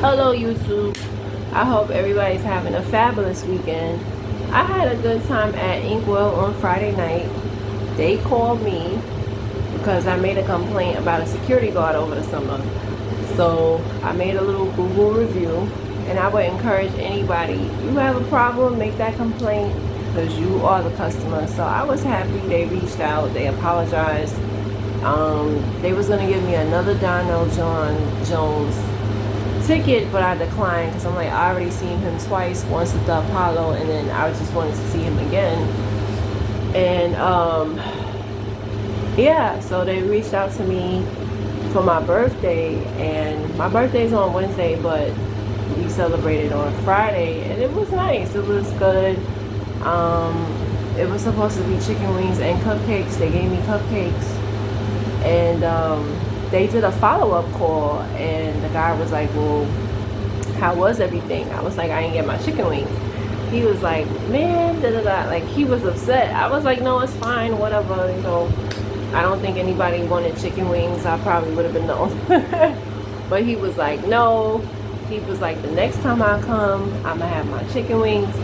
Hello YouTube. I hope everybody's having a fabulous weekend. I had a good time at Inkwell on Friday night. They called me because I made a complaint about a security guard over the summer. So I made a little Google review, and I would encourage anybody, you have a problem, make that complaint because you are the customer. So I was happy they reached out, they apologized. They was gonna give me another Donnell Jones ticket, but I declined because I'm like, I already seen him twice, once at the Apollo, and then I just wanted to see him again. And yeah, so they reached out to me for my birthday, and my birthday's on Wednesday, but we celebrated on Friday, and it was nice. It was good. It was supposed to be chicken wings and cupcakes. They gave me cupcakes, and they did a follow-up call, and the guy was like, well, how was everything? I was like, I didn't get my chicken wings. He was like, man, da-da-da. Like, he was upset. I was like, no, it's fine, whatever, you know. I don't think anybody wanted chicken wings. I probably would have been no. But he was like, no. He was like, the next time I come, I'm gonna have my chicken wings.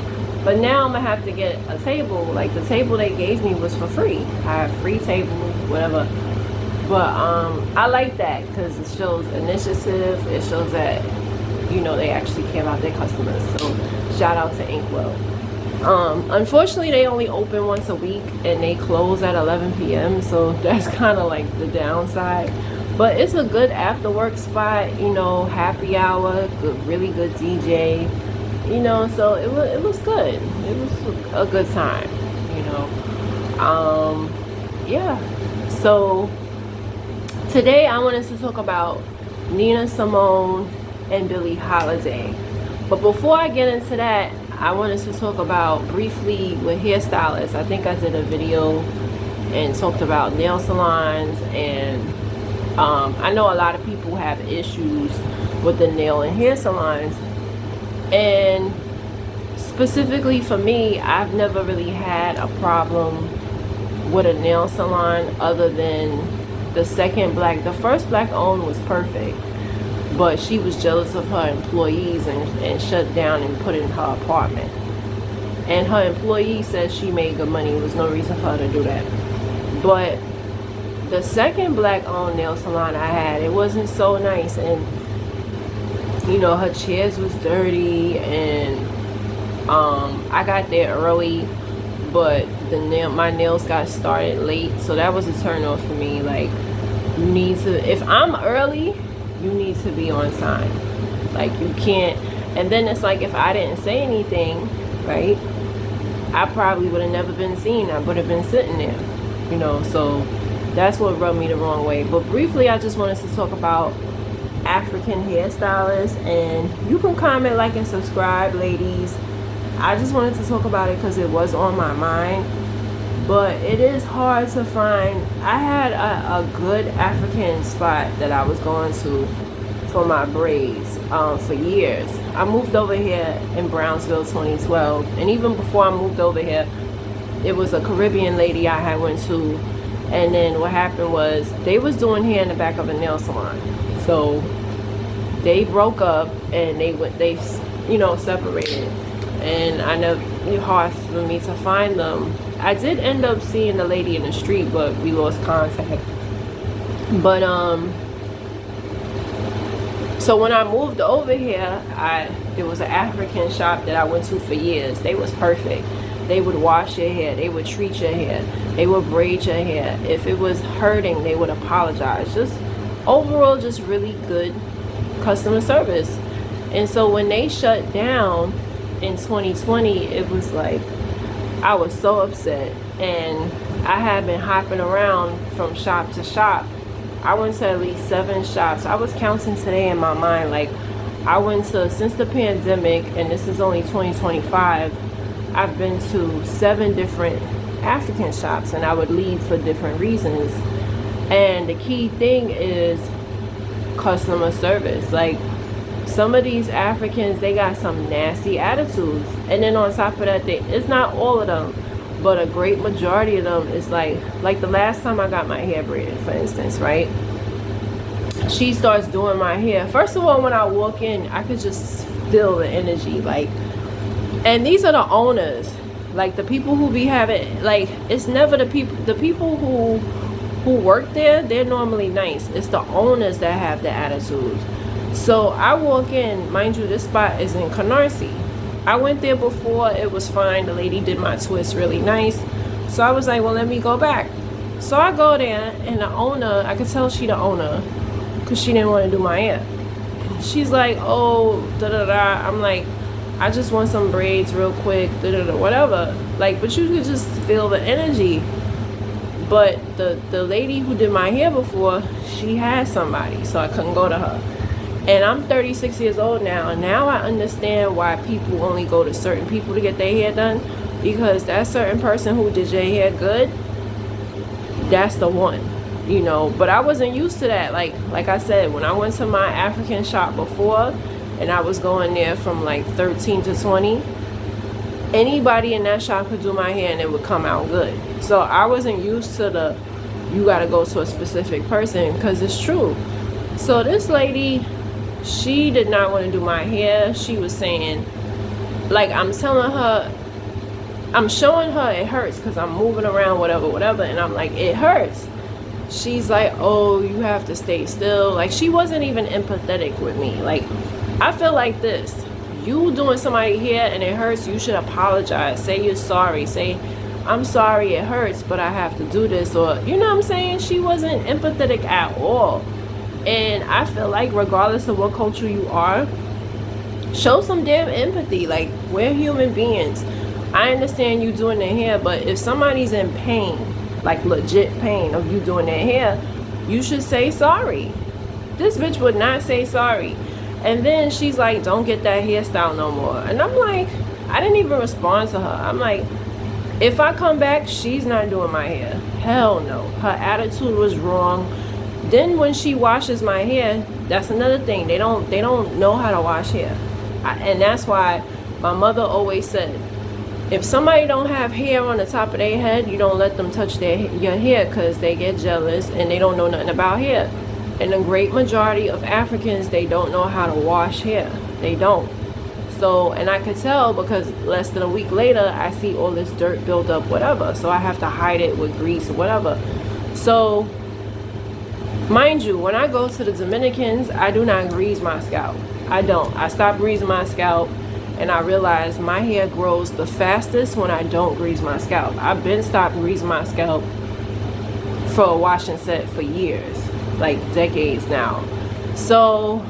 But now I'm gonna have to get a table. Like, the table they gave me was for free. I have free table, whatever. But I like that because it shows initiative. It shows that, you know, they actually care about their customers. So shout out to Inkwell. Unfortunately, they only open once a week and they close at 11 p.m. So that's kind of like the downside. But it's a good after work spot, you know, happy hour, good, really good DJ, you know. So it was good. It was a good time, you know. Yeah. So today I wanted to talk about Nina Simone and Billie Holiday. But before I get into that, I wanted to talk about briefly with hairstylists. I think I did a video and talked about nail salons, and I know a lot of people have issues with the nail and hair salons. And specifically for me, I've never really had a problem with a nail salon other than the first black owned was perfect, but she was jealous of her employees and shut down and put it in her apartment. And her employee says she made good money. There was no reason for her to do that. But the second black owned nail salon I had, it wasn't so nice, and you know, her chairs was dirty, and I got there early, but my nails got started late, so that was a turn off for me. Like, you need to, if I'm early, you need to be on time. Like, you can't. And then it's like, if I didn't say anything, right, I probably would have never been seen. I would have been sitting there, you know. So that's what rubbed me the wrong way. But briefly, I just wanted to talk about African hairstylists, and you can comment, like, and subscribe, ladies. I just wanted to talk about it because it was on my mind. But it is hard to find. I had a good African spot that I was going to for my braids for years. I moved over here in Brownsville 2012, and even before I moved over here, it was a Caribbean lady I had went to, and then what happened was they was doing hair in the back of a nail salon. So they broke up, and they you know, separated. And I know it's hard for me to find them. I did end up seeing the lady in the street, but we lost contact. But so when I moved over here, there was an African shop that I went to for years. They was perfect. They would wash your hair, they would treat your hair, they would braid your hair. If it was hurting, they would apologize. Just overall, just really good customer service. And so when they shut down in 2020, it was like, I was so upset, and I had been hopping around from shop to shop. I went to at least 7 shops. I was counting today in my mind. Like, I went to, since the pandemic, and this is only 2025, I've been to 7 different African shops, and I would leave for different reasons. And the key thing is customer service. Like, some of these Africans, they got some nasty attitudes. And then on top of that, it's not all of them, but a great majority of them is like the last time I got my hair braided, for instance, right? she starts doing my hair. First of all, when I walk in, I could just feel the energy, like, and these are the owners, like the people who be having, like, it's never the people who work there, they're normally nice. It's the owners that have the attitude. So I walk in, mind you, this spot is in Canarsie. I went there before, it was fine. The lady did my twist really nice. So I was like, well, let me go back. So I go there, and the owner, I could tell she the owner, because she didn't want to do my hair. She's like, oh, da-da-da. I'm like, I just want some braids real quick, da-da-da, whatever. Like, but you could just feel the energy. But the lady who did my hair before, she had somebody, so I couldn't go to her. And I'm 36 years old now. Now I understand why people only go to certain people to get their hair done, because that certain person who did your hair good, that's the one, you know. But I wasn't used to that. Like I said, when I went to my African shop before, and I was going there from like 13 to 20, anybody in that shop could do my hair and it would come out good. So I wasn't used to the, you gotta go to a specific person, because it's true. So this lady, she did not want to do my hair. She was saying, like, I'm telling her, I'm showing her it hurts because I'm moving around, whatever, and I'm like, it hurts. She's like, oh, you have to stay still. Like, she wasn't even empathetic with me. Like, I feel like this, you doing somebody hair and it hurts, you should apologize. Say you're sorry. Say, I'm sorry it hurts, but I have to do this. Or, you know what I'm saying? She wasn't empathetic at all. And I feel like regardless of what culture you are, show some damn empathy. Like, we're human beings. I understand you doing their hair, but if somebody's in pain, like legit pain of you doing their hair, you should say sorry. This bitch would not say sorry. And then she's like, don't get that hairstyle no more. And I'm like, I didn't even respond to her. I'm like, if I come back, she's not doing my hair. Hell no. Her attitude was wrong. Then when she washes my hair, that's another thing. They don't know how to wash hair. And that's why my mother always said, if somebody don't have hair on the top of their head, you don't let them touch your hair, because they get jealous and they don't know nothing about hair. And the great majority of Africans, they don't know how to wash hair. They don't. So, and I could tell because less than a week later, I see all this dirt build up, whatever. So I have to hide it with grease or whatever. So, mind you, when I go to the Dominicans, I do not grease my scalp. I don't. I stop greasing my scalp, and I realize my hair grows the fastest when I don't grease my scalp. I've been stopped greasing my scalp for a washing set for years, like decades now. So,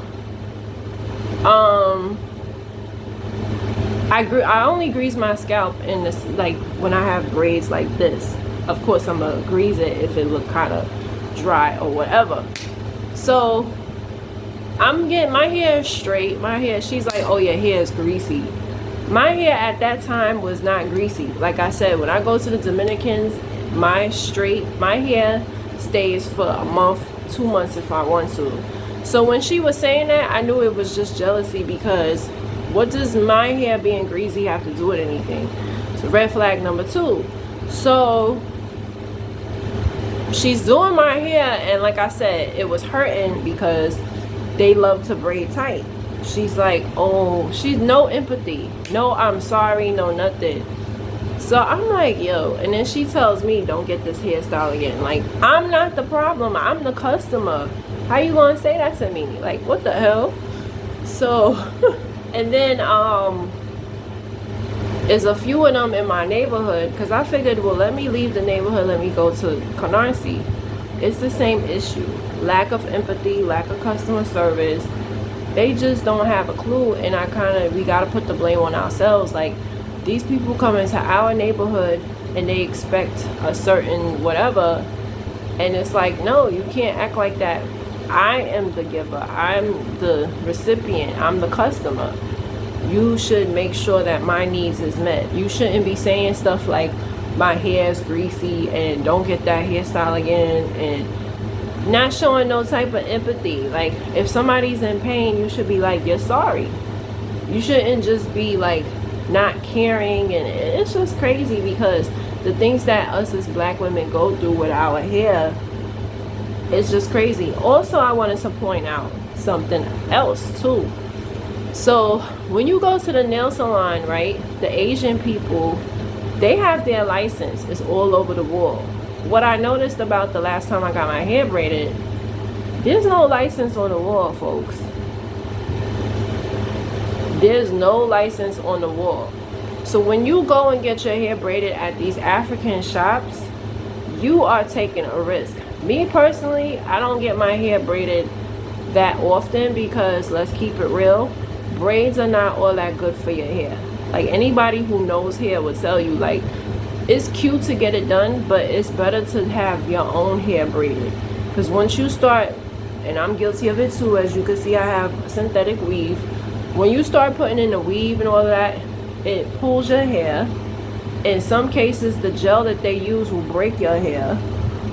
I only grease my scalp in this, like when I have braids like this. Of course, I'm gonna grease it if it look kind of dry or whatever. So I'm getting my hair straight. My hair, she's like, oh, your hair is greasy. My hair at that time was not greasy. Like I said, when I go to the Dominicans, my hair stays for a month, 2 months if I want to. So when she was saying that, I knew it was just jealousy, because what does my hair being greasy have to do with anything? So red flag number 2. So she's doing my hair, and like I said, it was hurting because they love to braid tight. She's like, oh, she's no empathy. No, I'm sorry, no nothing. So I'm like, yo, and then she tells me, don't get this hairstyle again. Like, I'm not the problem, I'm the customer. How you gonna say that to me? Like, what the hell? So, and then, there's a few of them in my neighborhood, because I figured, well, let me leave the neighborhood, let me go to Canarsie. It's the same issue. Lack of empathy, lack of customer service. They just don't have a clue, and we gotta put the blame on ourselves. Like, these people come into our neighborhood and they expect a certain whatever, and it's like, no, you can't act like that. I am the giver, I'm the recipient, I'm the customer. You should make sure that my needs is met. You shouldn't be saying stuff like, my hair is greasy and don't get that hairstyle again, and not showing no type of empathy. Like, if somebody's in pain, you should be like, you're sorry. You shouldn't just be like not caring. And it's just crazy, because the things that us as black women go through with our hair, It's just crazy. Also, I wanted to point out something else too. So when you go to the nail salon, right, the Asian people, they have their license. It's all over the wall. What I noticed about the last time I got my hair braided, there's no license on the wall, folks. There's no license on the wall. So when you go and get your hair braided at these African shops, you are taking a risk. Me personally, I don't get my hair braided that often because, let's keep it real, braids are not all that good for your hair. Like, anybody who knows hair would tell you, like, it's cute to get it done, but it's better to have your own hair braided. Because once you start, and I'm guilty of it too, as you can see, I have synthetic weave. When you start putting in the weave and all that, it pulls your hair. In some cases, the gel that they use will break your hair.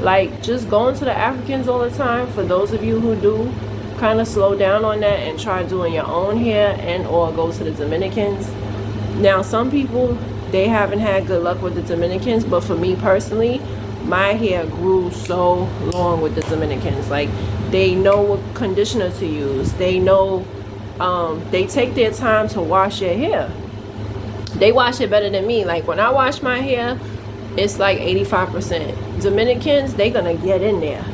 Like, just going to the Africans all the time, for those of you who do, kind of slow down on that and try doing your own hair, and or go to the Dominicans. Now, some people, they haven't had good luck with the Dominicans, but for me personally, my hair grew so long with the Dominicans. Like, they know what conditioner to use. They know, they take their time to wash your hair. They wash it better than me. Like, when I wash my hair, it's like 85%. Dominicans, they gonna get in there.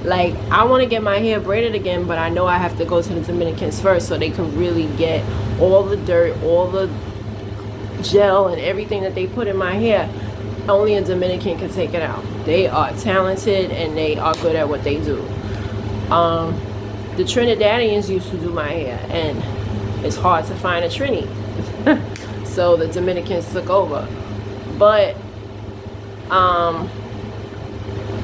Like, I want to get my hair braided again, but I know I have to go to the Dominicans first so they can really get all the dirt, all the gel and everything that they put in my hair. Only a Dominican can take it out. They are talented and they are good at what they do. The Trinidadians used to do my hair, and it's hard to find a Trini. So the Dominicans took over. But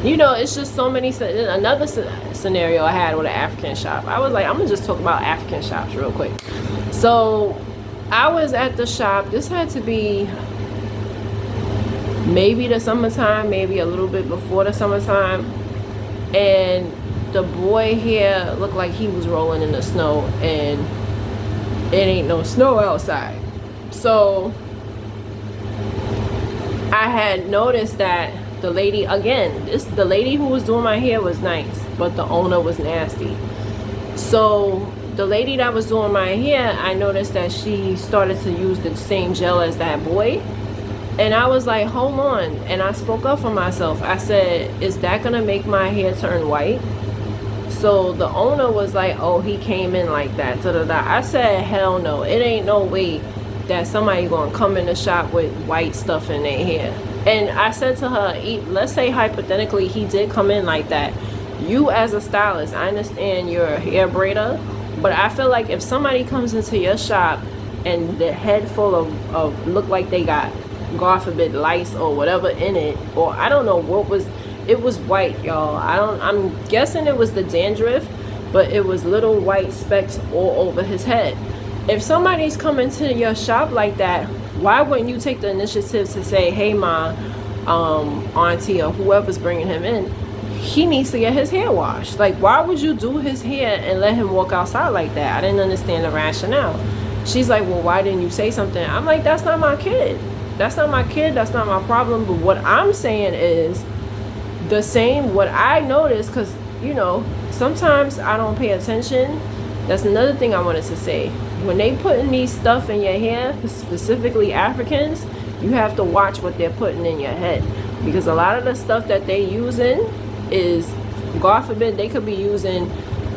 you know, it's just so many. Another scenario I had with an African shop. I was like, I'm gonna just talk about African shops real quick. So I was at the shop. This had to be maybe the summertime, maybe a little bit before the summertime, and the boy here looked like he was rolling in the snow, and it ain't no snow outside. So I had noticed that the lady, again, the lady who was doing my hair was nice, but the owner was nasty. So the lady that was doing my hair, I noticed that she started to use the same gel as that boy. And I was like, hold on. And I spoke up for myself. I said, is that gonna make my hair turn white? So the owner was like, oh, he came in like that. I said, hell no. It ain't no way that somebody gonna come in the shop with white stuff in their hair. And I said to her, let's say hypothetically he did come in like that. You as a stylist, I understand you're a hair braider, but I feel like if somebody comes into your shop and the head full of look like they got, God forbid, lice or whatever in it, or I don't know what was, it was white, y'all. I'm guessing it was the dandruff, but it was little white specks all over his head. If somebody's coming to your shop like that, why wouldn't you take the initiative to say, hey ma, auntie, or whoever's bringing him in, he needs to get his hair washed? Like, why would you do his hair and let him walk outside like that? I didn't understand the rationale. She's like, well, why didn't you say something? I'm like, that's not my kid. That's not my kid. That's not my problem. But what I'm saying is the same, what I noticed, because, you know, sometimes I don't pay attention. That's another thing I wanted to say. When they putting these stuff in your hair, specifically Africans, you have to watch what they're putting in your head, because a lot of the stuff that they using is, God forbid, they could be using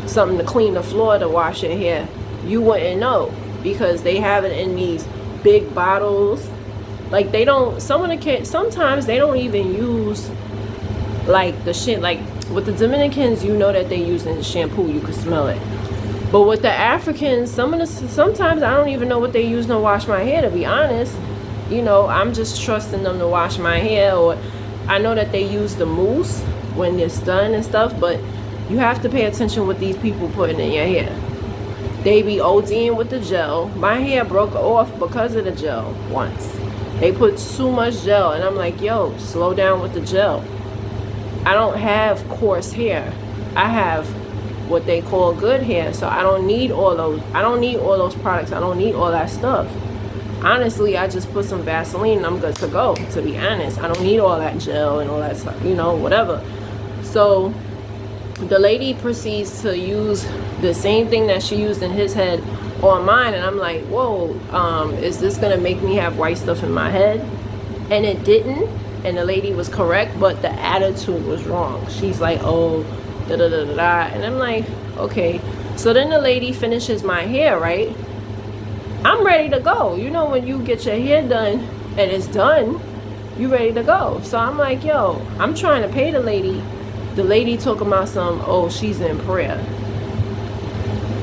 something to clean the floor to wash your hair. You wouldn't know, because they have it in these big bottles. Like, they don't, sometimes they don't even use like the shit. Like with the Dominicans, you know that they using shampoo, you can smell it. But with the Africans, sometimes I don't even know what they use to wash my hair, to be honest. You know, I'm just trusting them to wash my hair, or I know that they use the mousse when it's done and stuff, but you have to pay attention what these people putting in your hair. They be ODing with the gel. My hair broke off because of the gel once. They put too much gel, and I'm like, yo, slow down with the gel. I don't have coarse hair. I have what they call good hair, so I don't need all those. I don't need all those products. I don't need all that stuff. Honestly, I just put some Vaseline and I'm good to go, to be honest. I don't need all that gel and all that stuff, you know, whatever. So the lady proceeds to use the same thing that she used in his head on mine, and I'm like, whoa, is this gonna make me have white stuff in my head? And it didn't, and the lady was correct, but the attitude was wrong. She's like, oh, da da da da da, and I'm like, okay. So then the lady finishes my hair, right? I'm ready to go. You know, when you get your hair done and it's done, you ready to go. So I'm like, yo, I'm trying to pay the lady. The lady talking about some, oh, she's in prayer.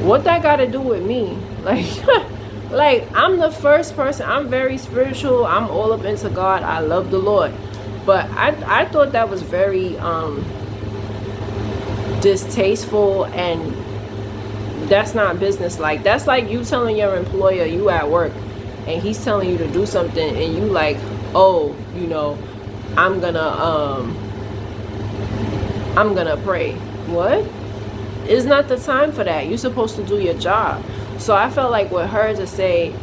What that got to do with me? Like, like, I'm the first person. I'm very spiritual. I'm all up into God. I love the Lord. But I thought that was very distasteful, and that's not business. Like, that's like you telling your employer you at work and he's telling you to do something, and you like, oh, you know, I'm gonna pray. What? It's not the time for that. You're supposed to do your job. So I felt like with her to say,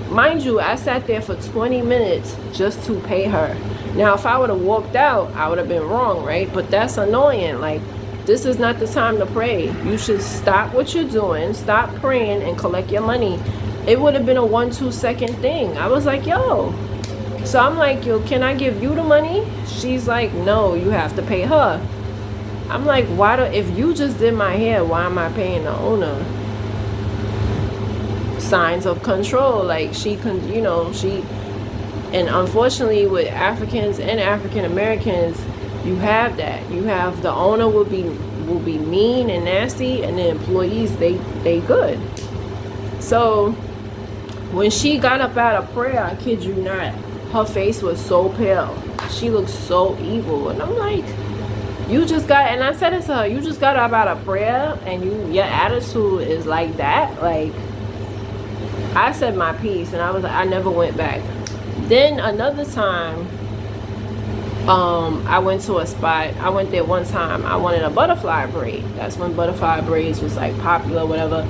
mind you, I sat there for 20 minutes just to pay her. Now, if I would have walked out, I would have been wrong, right? But that's annoying. Like, this is not the time to pray. You should stop what you're doing, stop praying, and collect your money. It would have been a 1-2 second thing. I was like, yo. So I'm like, yo, can I give you the money? She's like, no, you have to pay her. I'm like, if you just did my hair, why am I paying the owner? Signs of control. Like, and unfortunately with Africans and African Americans, you have that. You have the owner will be mean and nasty, and the employees, they good. So when she got up out of prayer, I kid you not, her face was so pale. She looked so evil, and I'm like, you just got, and I said it to her, you just got up out of prayer and your attitude is like that. Like, I said my piece, and I was like, I never went back. Then another time, I went to a spot. I went there one time. I wanted a butterfly braid. That's when butterfly braids was like popular, whatever.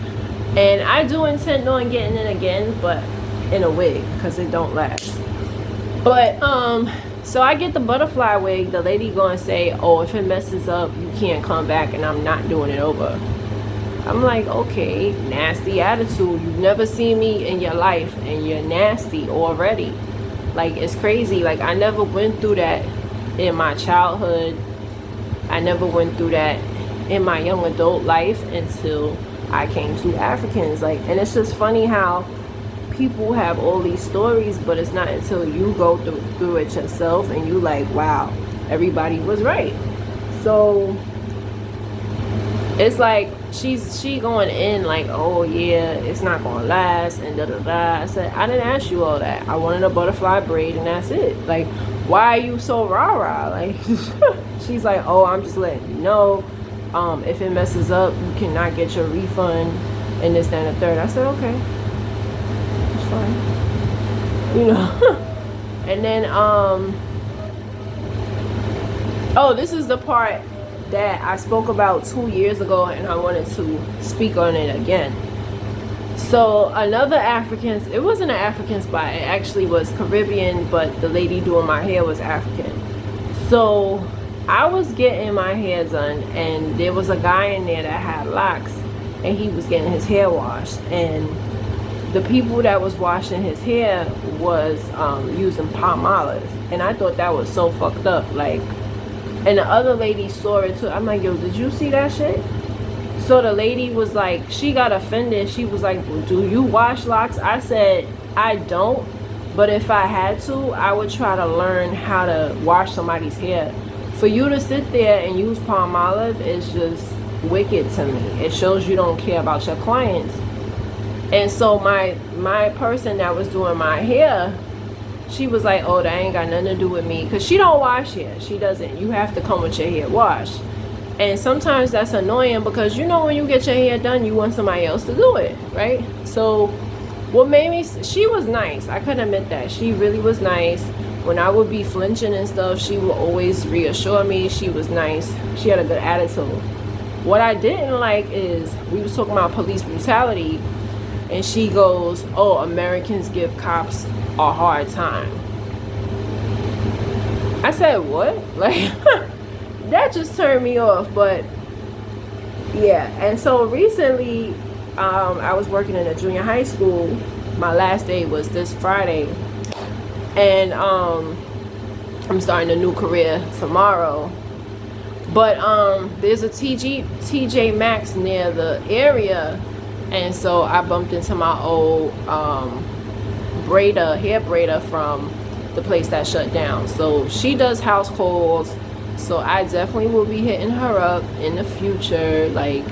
And I do intend on getting it again, but in a wig, because it don't last. But so I get the butterfly wig. The lady gonna say, oh, if it messes up, you can't come back, and I'm not doing it over. I'm like, okay, nasty attitude. You've never seen me in your life, and you're nasty already. Like, it's crazy. Like, I never went through that in my childhood. I never went through that in my young adult life until I came to Africans. Like, and it's just funny how people have all these stories, but it's not until you go through it yourself and you like, wow, everybody was right. So it's like she going in like, oh yeah, it's not gonna last, and da da da. I said, I didn't ask you all that. I wanted a butterfly braid, and that's it. Like, why are you so rah-rah? Like, she's like, oh, I'm just letting you know, if it messes up, you cannot get your refund, and this, that, and the third. I said, okay, it's fine, you know. And then oh, this is the part that I spoke about 2 years ago, and I wanted to speak on it again. So another African, it wasn't an African spot, it actually was Caribbean, but the lady doing my hair was African. So I was getting my hair done, and there was a guy in there that had locks, and he was getting his hair washed, and the people that was washing his hair was using palm olive, and I thought that was so fucked up. Like, and the other lady saw it too. I'm like, yo, did you see that shit? So the lady was like, she got offended. She was like, well, do you wash locks? I said, I don't, but if I had to, I would try to learn how to wash somebody's hair. For you to sit there and use palm olive is just wicked to me. It shows you don't care about your clients. And so my person that was doing my hair, she was like, oh, that ain't got nothing to do with me, because she don't wash hair. She doesn't. You have to come with your hair washed. And sometimes that's annoying, because you know when you get your hair done, you want somebody else to do it, right? So what made me, she was nice. I couldn't admit that. She really was nice. When I would be flinching and stuff, she would always reassure me. She was nice. She had a good attitude. What I didn't like is, we was talking about police brutality, and she goes, oh, Americans give cops a hard time. I said, what? Like, that just turned me off. But Yeah, and so recently, I was working in a junior high school. My last day was this Friday, and I'm starting a new career tomorrow. But there's a TJ Maxx near the area, and so I bumped into my old hair braider from the place that shut down. So she does house calls, so I definitely will be hitting her up in the future. Like,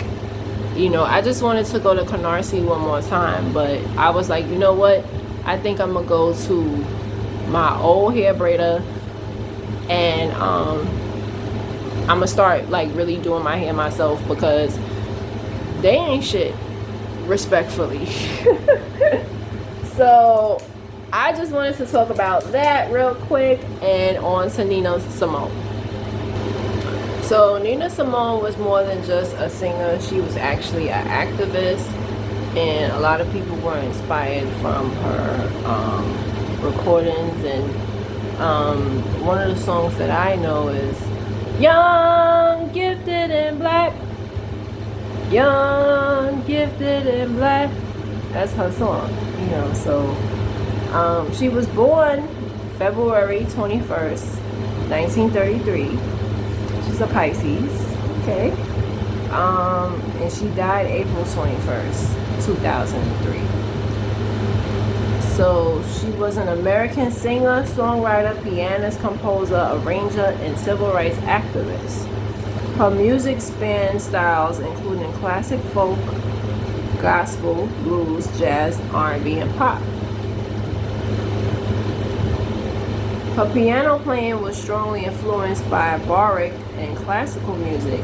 you know, I just wanted to go to Canarsie one more time, but I was like, you know what? I think I'm gonna go to my old hair braider, and I'm gonna start like really doing my hair myself, because they ain't shit, respectfully. So I just wanted to talk about that real quick, and on to Nina Simone. So Nina Simone was more than just a singer. She was actually an activist, and a lot of people were inspired from her recordings. And one of the songs that I know is Young, Gifted, and Black. Young, Gifted, and Black. That's her song, you know. So she was born February 21st, 1933. She's a Pisces, okay. And she died April 21st, 2003. So she was an American singer, songwriter, pianist, composer, arranger, and civil rights activist. Her music spanned styles including classic folk, gospel, blues, jazz, R&B, and pop. Her piano playing was strongly influenced by Baroque and classical music,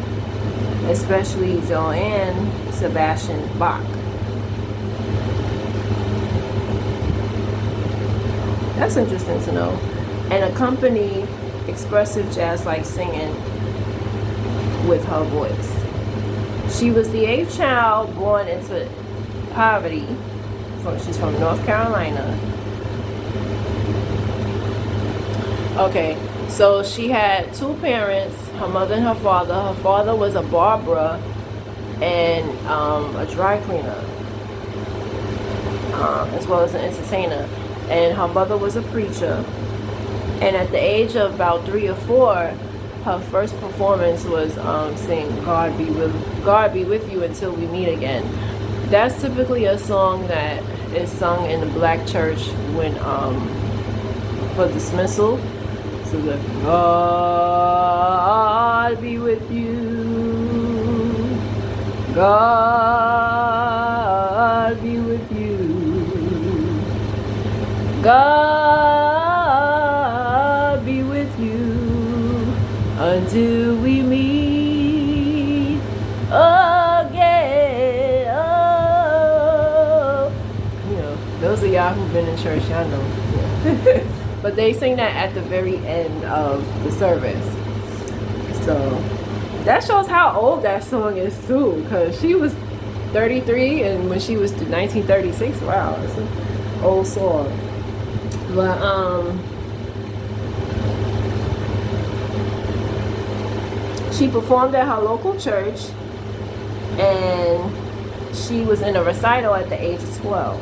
especially Johann Sebastian Bach. That's interesting to know. And accompanied expressive jazz-like singing with her voice. She was the 8th child born into poverty. She's from North Carolina. Okay, so she had 2 parents, her mother and her father. Her father was a barber and a dry cleaner, as well as an entertainer. And her mother was a preacher. And at the age of about 3 or 4, her first performance was sing God be with you until we meet again. That's typically a song that is sung in the black church when for dismissal. So the God be with you, God be with you, God be with you until we meet again. Oh, you know, those of y'all who've been in church, y'all know. Yeah. But they sing that at the very end of the service. So that shows how old that song is too, because she was 33 and when she was 1936, wow, it's an old song. But she performed at her local church, and she was in a recital at the age of 12.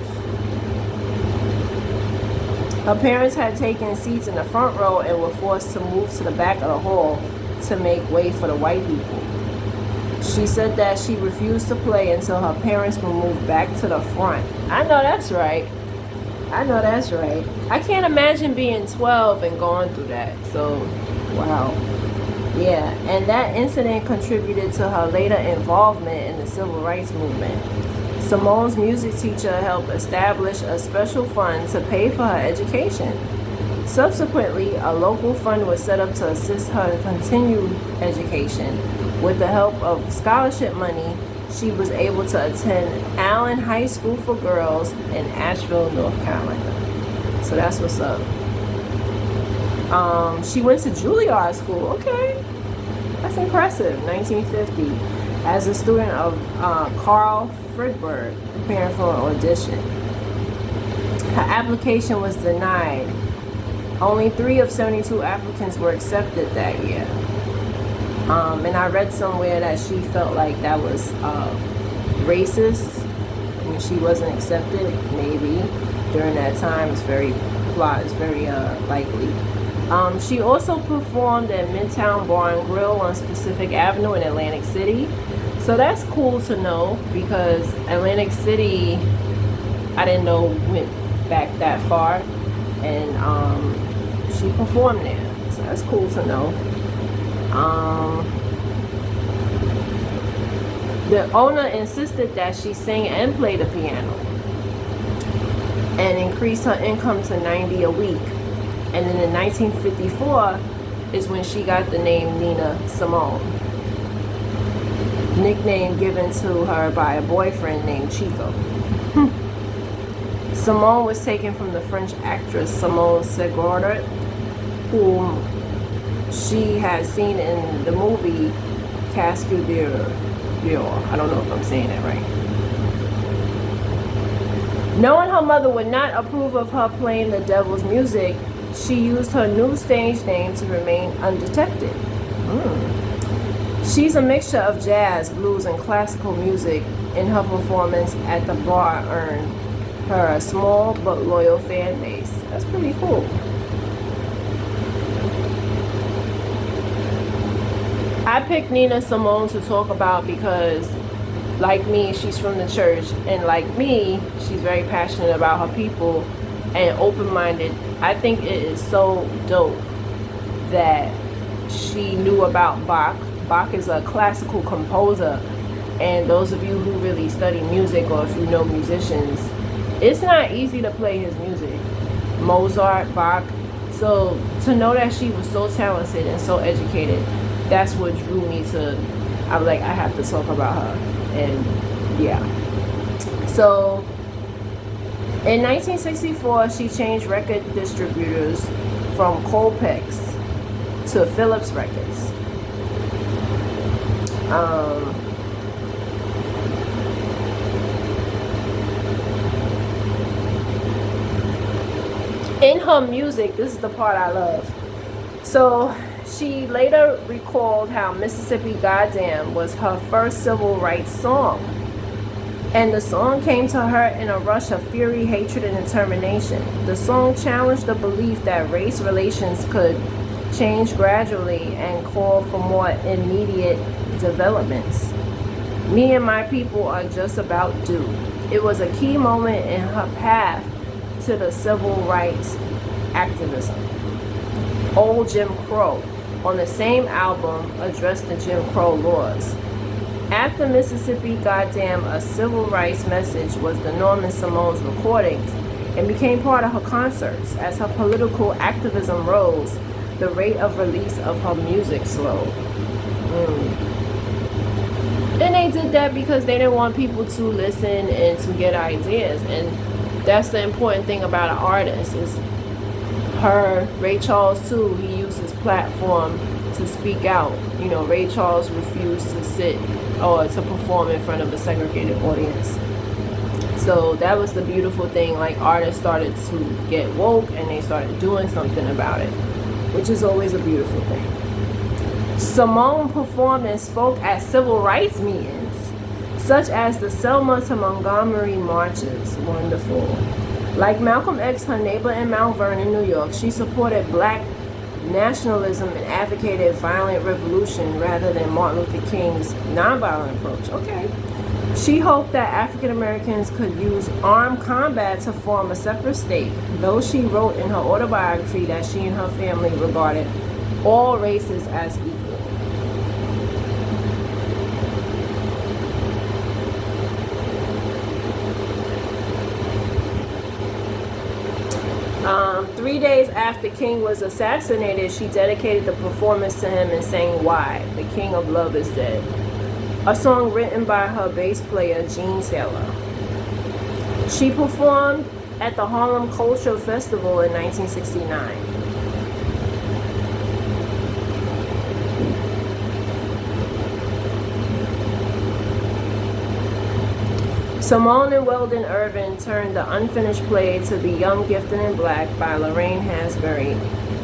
Her parents had taken seats in the front row and were forced to move to the back of the hall to make way for the white people. She said that she refused to play until her parents were moved back to the front. I know that's right. I know that's right. I can't imagine being 12 and going through that. So, wow. Yeah, and that incident contributed to her later involvement in the civil rights movement. Simone's music teacher helped establish a special fund to pay for her education. Subsequently, a local fund was set up to assist her in continued education. With the help of scholarship money, she was able to attend Allen High School for Girls in Asheville, North Carolina. So that's what's up. She went to Juilliard School. Okay, that's impressive. 1950, as a student of Carl Friedberg, preparing for an audition. Her application was denied. Only 3 of 72 applicants were accepted that year. And I read somewhere that she felt like that was racist when she wasn't accepted. Maybe during that time, it's very likely. She also performed at Midtown Bar and Grill on Pacific Avenue in Atlantic City. So that's cool to know, because Atlantic City, I didn't know went back that far, and she performed there. So that's cool to know. The owner insisted that she sing and play the piano, and increased her income to $90 a week. And then in 1954 is when she got the name Nina Simone, nickname given to her by a boyfriend named Chico. Simone was taken from the French actress Simone Segura, whom she had seen in the movie Casque d'Or. I don't know if I'm saying that right. Knowing her mother would not approve of her playing the devil's music, she used her new stage name to remain undetected. She's a mixture of jazz, blues, and classical music, and her performance at the bar earned her a small but loyal fan base. That's pretty cool. I picked Nina Simone to talk about because, like me, she's from the church, and like me, she's very passionate about her people and open-minded. I think it is so dope that she knew about Bach. Bach is a classical composer, and those of you who really study music, or if you know musicians, it's not easy to play his music. Mozart, Bach. So to know that she was so talented and so educated, that's what drew me to, I was like, I have to talk about her. And yeah. So in 1964, she changed record distributors from Colpex to Philips Records. In her music, this is the part I love. So she later recalled how Mississippi Goddamn was her first civil rights song. And the song came to her in a rush of fury, hatred, and determination. The song challenged the belief that race relations could change gradually and called for more immediate developments. Me and my people are just about due. It was a key moment in her path to the civil rights activism. Old Jim Crow, on the same album, addressed the Jim Crow laws. After Mississippi Goddamn, a civil rights message was the norm in Simone's recordings and became part of her concerts. As her political activism rose, the rate of release of her music slowed. And they did that because they didn't want people to listen and to get ideas. And that's the important thing about an artist is Ray Charles too, he used his platform to speak out. You know, Ray Charles refused to sit or to perform in front of a segregated audience. So that was the beautiful thing. Like, artists started to get woke and they started doing something about it, which is always a beautiful thing. Simone performed and spoke at civil rights meetings, such as the Selma to Montgomery marches. Wonderful. Like Malcolm X, her neighbor in Mount Vernon, New York, she supported black nationalism and advocated violent revolution rather than Martin Luther King's nonviolent approach. Okay. She hoped that African Americans could use armed combat to form a separate state, though she wrote in her autobiography that she and her family regarded all races as equal. Three days after King was assassinated, she dedicated the performance to him and sang Why, the King of Love is Dead, a song written by her bass player Gene Taylor. She performed at the Harlem Cultural Festival in 1969. Simone and Weldon Irvin turned the unfinished play To Be Young, Gifted, and Black by Lorraine Hansberry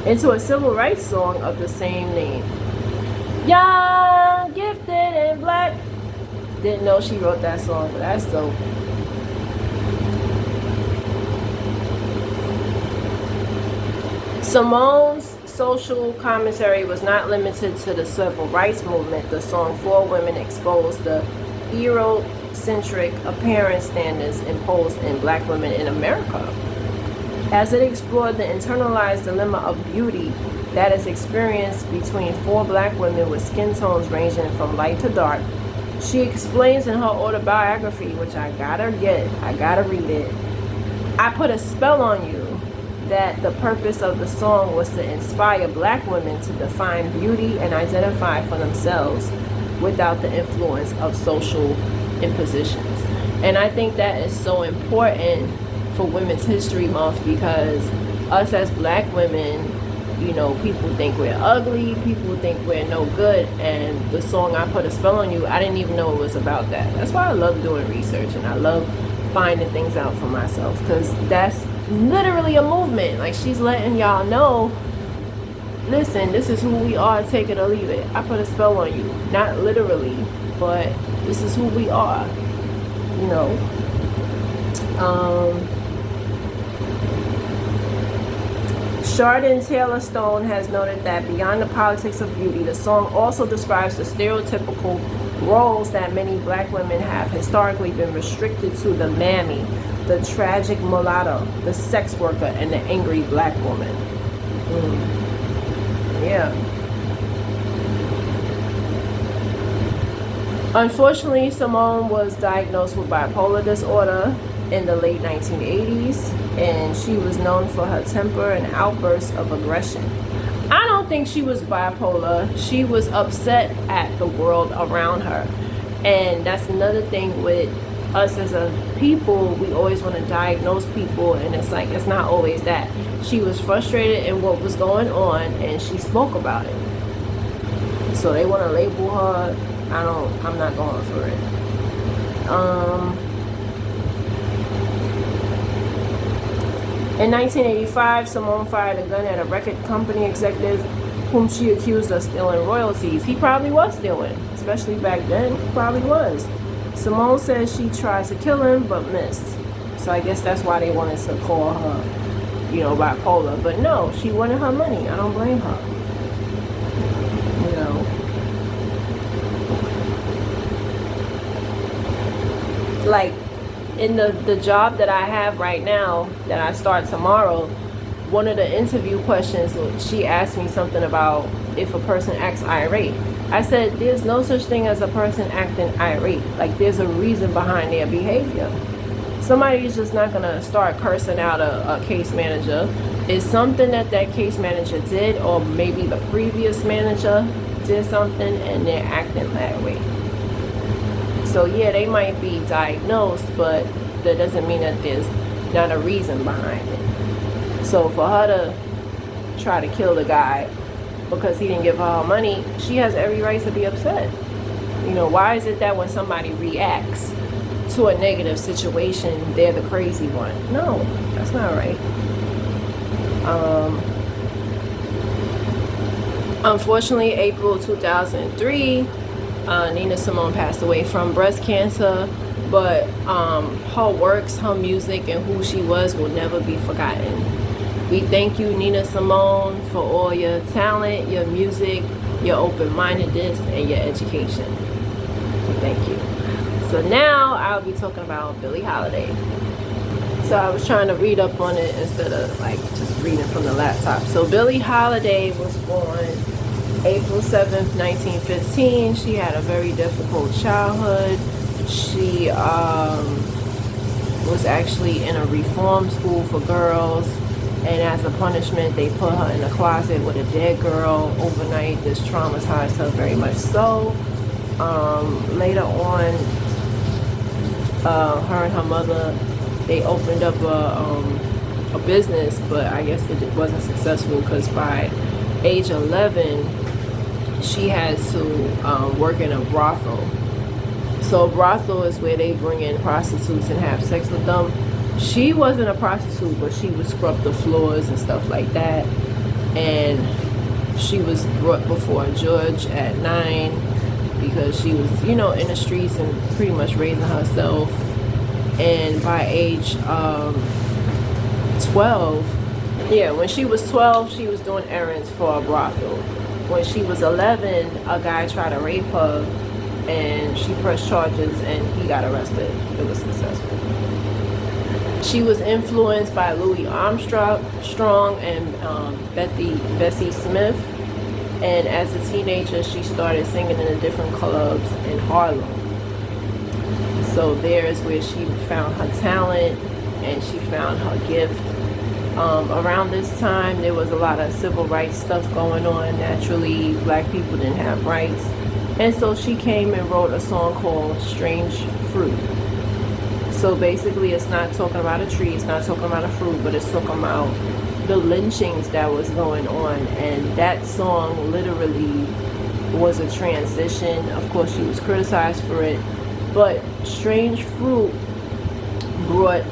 into a civil rights song of the same name. Young, gifted, and black. Didn't know she wrote that song, but that's dope. Simone's social commentary was not limited to the civil rights movement. The song For Women exposed the Eurocentric appearance standards imposed in black women in America, as it explored the internalized dilemma of beauty that is experienced between four black women with skin tones ranging from light to dark. She explains in her autobiography, which I gotta read it. I Put a Spell on You, that the purpose of the song was to inspire black women to define beauty and identify for themselves without the influence of social impositions. And I think that is so important for Women's History Month, because us as black women, you know, people think we're ugly, people think we're no good, and the song I Put a Spell on You, I didn't even know it was about that. That's why I love doing research and I love finding things out for myself, because that's literally a movement. Like, she's letting y'all know, listen, this is who we are, take it or leave it. I put a spell on you. Not literally, but this is who we are, you know. Chardon Taylor Stone has noted that beyond the politics of beauty, the song also describes the stereotypical roles that many black women have historically been restricted to: the mammy, the tragic mulatto, the sex worker, and the angry black woman. Yeah. Unfortunately, Simone was diagnosed with bipolar disorder in the late 1980s, and she was known for her temper and outbursts of aggression. I don't think she was bipolar. She was upset at the world around her. And that's another thing with us as a people. We always want to diagnose people, and it's like, it's not always that. She was frustrated in what was going on, and she spoke about it. So they want to label her. I'm not going for it. In 1985, Simone fired a gun at a record company executive whom she accused of stealing royalties. He probably was stealing, especially back then. He probably was. Simone says she tried to kill him but missed. So I guess that's why they wanted to call her, you know, bipolar. But no, she wanted her money. I don't blame her. You know. Like, in the job that I have right now, that I start tomorrow, one of the interview questions, she asked me something about if a person acts irate. I said, there's no such thing as a person acting irate. Like, there's a reason behind their behavior. Somebody's just not gonna start cursing out a case manager. It's something that case manager did, or maybe the previous manager did something, and they're acting that way. So yeah, they might be diagnosed, but that doesn't mean that there's not a reason behind it. So for her to try to kill the guy because he didn't give her money, she has every right to be upset. You know, why is it that when somebody reacts to a negative situation, they're the crazy one? No, that's not right. Unfortunately, April 2003, Nina Simone passed away from breast cancer, but her works, her music, and who she was will never be forgotten. We thank you, Nina Simone, for all your talent, your music, your open-mindedness, and your education. Thank you. So now I'll be talking about Billie Holiday. So I was trying to read up on it instead of like just reading from the laptop. So Billie Holiday was born April 7th, 1915. She had a very difficult childhood. She was actually in a reform school for girls, and as a punishment, they put her in a closet with a dead girl overnight. This traumatized her very much so. Later on, her and her mother, they opened up a business, but I guess it wasn't successful because by age 11, she had to work in a brothel. So a brothel is where they bring in prostitutes and have sex with them. She wasn't a prostitute, but she would scrub the floors and stuff like that. And She was brought before a judge at 9 because she was, you know, in the streets and pretty much raising herself. And by age 12, yeah, when she was 12, she was doing errands for a brothel. When she was 11, a guy tried to rape her, and she pressed charges, and he got arrested. It was successful. She was influenced by Louis Armstrong and Bessie Smith. And as a teenager, she started singing in the different clubs in Harlem. So there is where she found her talent and she found her gift. Around this time, there was a lot of civil rights stuff going on. Naturally, black people didn't have rights. And so she came and wrote a song called Strange Fruit. So basically, it's not talking about a tree, it's not talking about a fruit, but it's talking about the lynchings that was going on. And that song literally was a transition. Of course, she was criticized for it. But Strange Fruit brought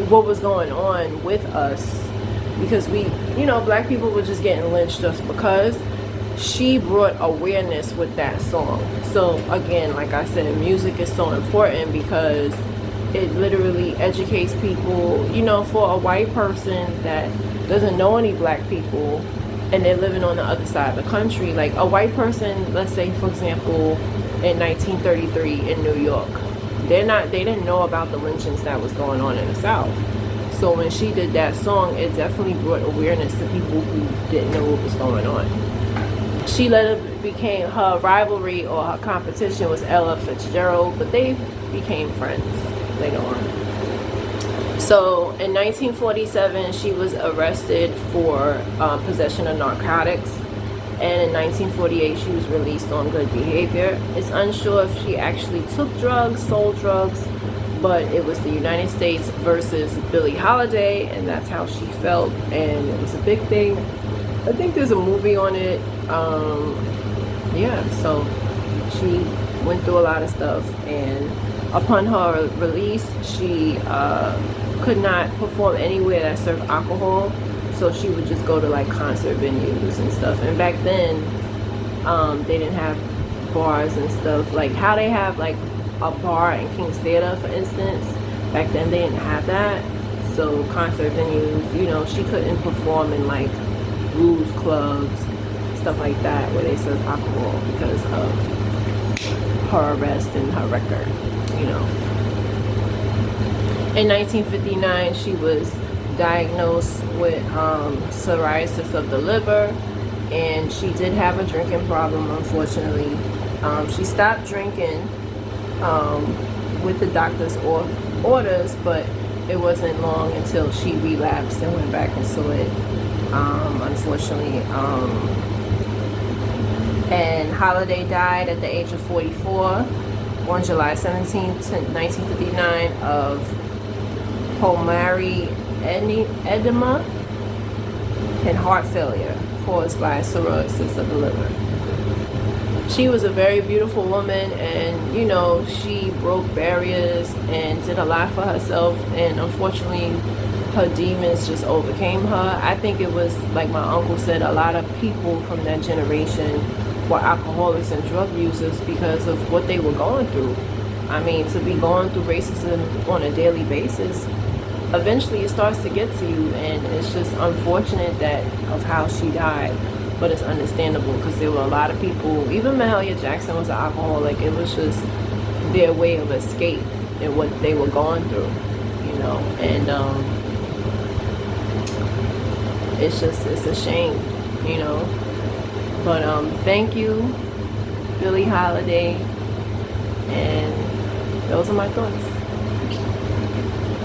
what was going on with us, because we, you know, black people were just getting lynched just because. She brought awareness with that song. So again, like I said, music is so important because it literally educates people. You know, for a white person that doesn't know any black people and they're living on the other side of the country, like a white person, let's say for example in 1933 in New York, they didn't know about the lynchings that was going on in the South. So when she did that song, it definitely brought awareness to people who didn't know what was going on. She later became, her rivalry or her competition was Ella Fitzgerald, but they became friends later on. So in 1947, she was arrested for possession of narcotics. And in 1948, she was released on good behavior. It's unsure if she actually took drugs, sold drugs, but it was the United States versus Billie Holiday, and that's how she felt, and it was a big thing. I think there's a movie on it. Yeah, so she went through a lot of stuff, and upon her release, she could not perform anywhere that served alcohol, so she would just go to like concert venues and stuff. And back then, they didn't have bars and stuff like how they have like a bar in King's Theater, for instance. Back then they didn't have that, so concert venues, you know, she couldn't perform in like blues clubs, stuff like that, where they serve alcohol because of her arrest and her record, you know. In 1959, she was diagnosed with cirrhosis of the liver, and she did have a drinking problem, unfortunately. She stopped drinking with the doctor's orders, but it wasn't long until she relapsed and went back into it, unfortunately. And Holiday died at the age of 44 on July 17th, 1959 of pulmonary edema and heart failure caused by cirrhosis of the liver. She was a very beautiful woman, and you know, she broke barriers and did a lot for herself, and unfortunately her demons just overcame her. I think it was like my uncle said, a lot of people from that generation were alcoholics and drug users because of what they were going through. I mean, to be going through racism on a daily basis, eventually it starts to get to you, and it's just unfortunate that of how she died. But it's understandable because there were a lot of people, even Mahalia Jackson was an alcoholic. It was just their way of escape and what they were going through, you know. And it's a shame, you know. But thank you, Billie Holiday, and those are my thoughts.